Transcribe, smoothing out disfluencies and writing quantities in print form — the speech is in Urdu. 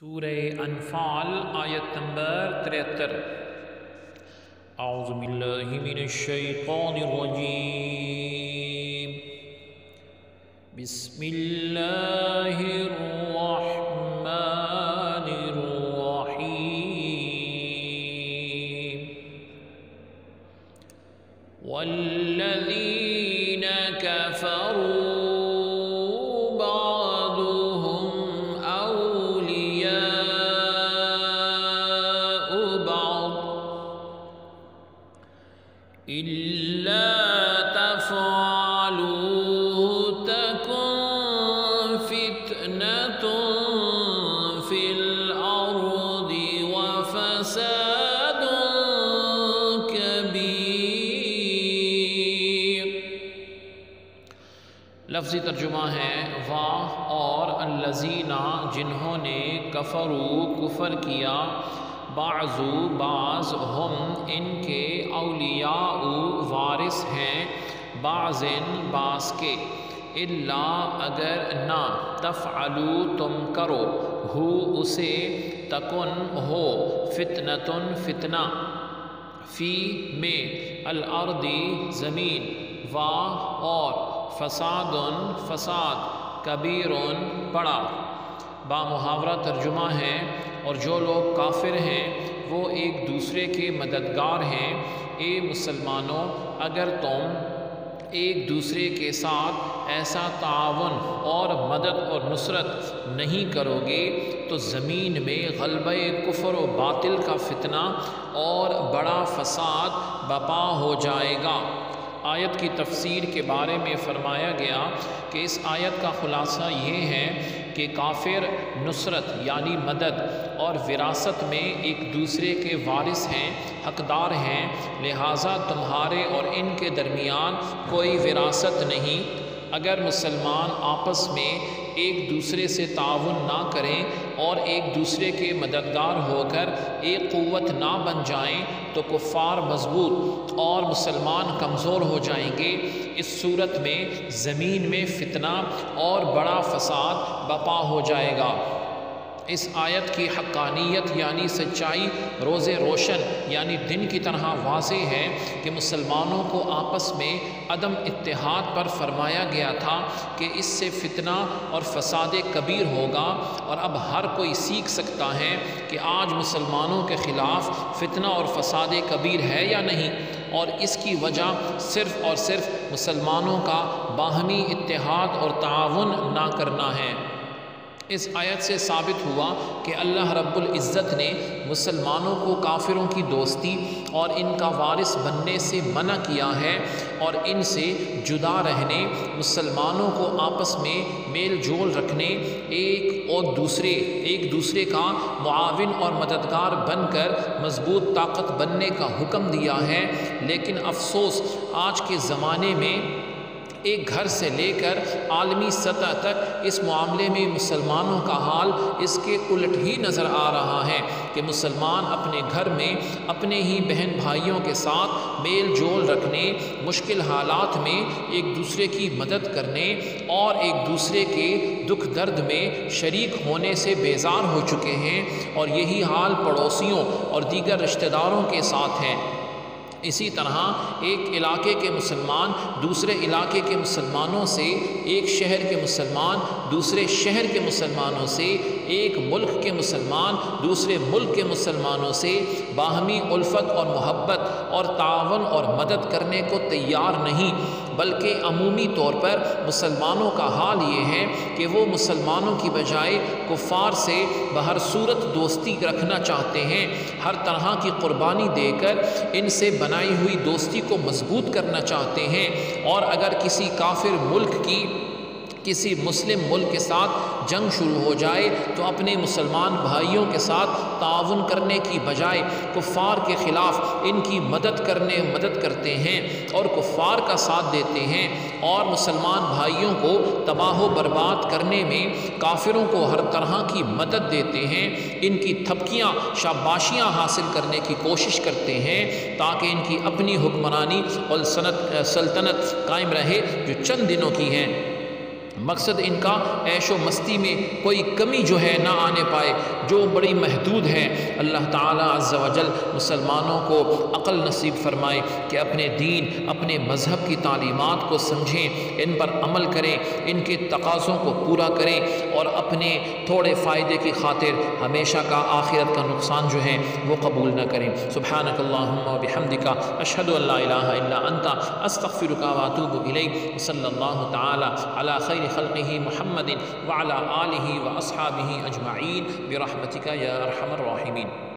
سورہ انفال آیت نمبر 73۔ اعوذ باللہ من الشیطان الرجیم، بسم اللہ الرحمن الرحیم۔ والذین کفروا إِلَّا تَفْعَلُوهُ تَكُنْ فِتْنَةٌ فِي الْأَرْضِ وَفَسَادٌ كَبِيرٌ۔ لفظی ترجمہ ہے واہ اور الذین جنہوں نے کفروا کفر کیا، بعض ہم ان کے اولیاء وارث ہیں، بعض کے، الا اگر نہ، تفعلو تم کرو، ہو اسے، تکن ہو، فتنتن فتنہ، فی میں، الارض زمین، اور فسادن فساد، کبیرن بڑا۔ با محاورہ ترجمہ ہے اور جو لوگ کافر ہیں وہ ایک دوسرے کے مددگار ہیں۔ اے مسلمانوں، اگر تم ایک دوسرے کے ساتھ ایسا تعاون اور مدد اور نصرت نہیں کرو گے تو زمین میں غلبہ کفر و باطل کا فتنہ اور بڑا فساد برپا ہو جائے گا۔ آیت کی تفسیر کے بارے میں فرمایا گیا کہ اس آیت کا خلاصہ یہ ہے کہ کافر نصرت یعنی مدد اور وراثت میں ایک دوسرے کے وارث ہیں، حقدار ہیں، لہٰذا تمہارے اور ان کے درمیان کوئی وراثت نہیں۔ اگر مسلمان آپس میں ایک دوسرے سے تعاون نہ کریں اور ایک دوسرے کے مددگار ہو کر ایک قوت نہ بن جائیں تو کفار مضبوط اور مسلمان کمزور ہو جائیں گے۔ اس صورت میں زمین میں فتنہ اور بڑا فساد برپا ہو جائے گا۔ اس آیت کی حقانیت یعنی سچائی روز روشن یعنی دن کی طرح واضح ہے کہ مسلمانوں کو آپس میں عدم اتحاد پر فرمایا گیا تھا کہ اس سے فتنہ اور فساد کبیر ہوگا، اور اب ہر کوئی سیکھ سکتا ہے کہ آج مسلمانوں کے خلاف فتنہ اور فساد کبیر ہے یا نہیں، اور اس کی وجہ صرف اور صرف مسلمانوں کا باہمی اتحاد اور تعاون نہ کرنا ہے۔ اس آیت سے ثابت ہوا کہ اللہ رب العزت نے مسلمانوں کو کافروں کی دوستی اور ان کا وارث بننے سے منع کیا ہے، اور ان سے جدا رہنے، مسلمانوں کو آپس میں میل جول رکھنے، ایک دوسرے کا معاون اور مددگار بن کر مضبوط طاقت بننے کا حکم دیا ہے۔ لیکن افسوس آج کے زمانے میں ایک گھر سے لے کر عالمی سطح تک اس معاملے میں مسلمانوں کا حال اس کے الٹ ہی نظر آ رہا ہے کہ مسلمان اپنے گھر میں اپنے ہی بہن بھائیوں کے ساتھ میل جول رکھنے، مشکل حالات میں ایک دوسرے کی مدد کرنے اور ایک دوسرے کے دکھ درد میں شریک ہونے سے بیزار ہو چکے ہیں، اور یہی حال پڑوسیوں اور دیگر رشتہ داروں کے ساتھ ہے۔ اسی طرح ایک علاقے کے مسلمان دوسرے علاقے کے مسلمانوں سے، ایک شہر کے مسلمان دوسرے شہر کے مسلمانوں سے، ایک ملک کے مسلمان دوسرے ملک کے مسلمانوں سے باہمی الفت اور محبت اور تعاون اور مدد کرنے کو تیار نہیں، بلکہ عمومی طور پر مسلمانوں کا حال یہ ہے کہ وہ مسلمانوں کی بجائے کفار سے بہر صورت دوستی رکھنا چاہتے ہیں، ہر طرح کی قربانی دے کر ان سے بنائی ہوئی دوستی کو مضبوط کرنا چاہتے ہیں، اور اگر کسی کافر ملک کی کسی مسلم ملک کے ساتھ جنگ شروع ہو جائے تو اپنے مسلمان بھائیوں کے ساتھ تعاون کرنے کی بجائے کفار کے خلاف ان کی مدد کرتے ہیں اور کفار کا ساتھ دیتے ہیں، اور مسلمان بھائیوں کو تباہ و برباد کرنے میں کافروں کو ہر طرح کی مدد دیتے ہیں، ان کی تھپکیاں شاباشیاں حاصل کرنے کی کوشش کرتے ہیں تاکہ ان کی اپنی حکمرانی اور سلطنت قائم رہے جو چند دنوں کی ہیں۔ مقصد ان کا عیش و مستی میں کوئی کمی جو ہے نہ آنے پائے، جو بڑی محدود ہے۔ اللہ تعالیٰ عز و جل مسلمانوں کو عقل نصیب فرمائے کہ اپنے دین، اپنے مذہب کی تعلیمات کو سمجھیں، ان پر عمل کریں، ان کے تقاضوں کو پورا کریں، اور اپنے تھوڑے فائدے کی خاطر ہمیشہ کا آخرت کا نقصان جو ہے وہ قبول نہ کریں۔ سبحانک اللہم و بحمدک، اشہد ان لا الہ الا انت، استغفرک و اتوب الیک۔ صلی اللہ تعالی علی خیر خلقہ محمد وعلی آلہ واصحابہ اجمعین برحمتک یا ارحم الراحمین۔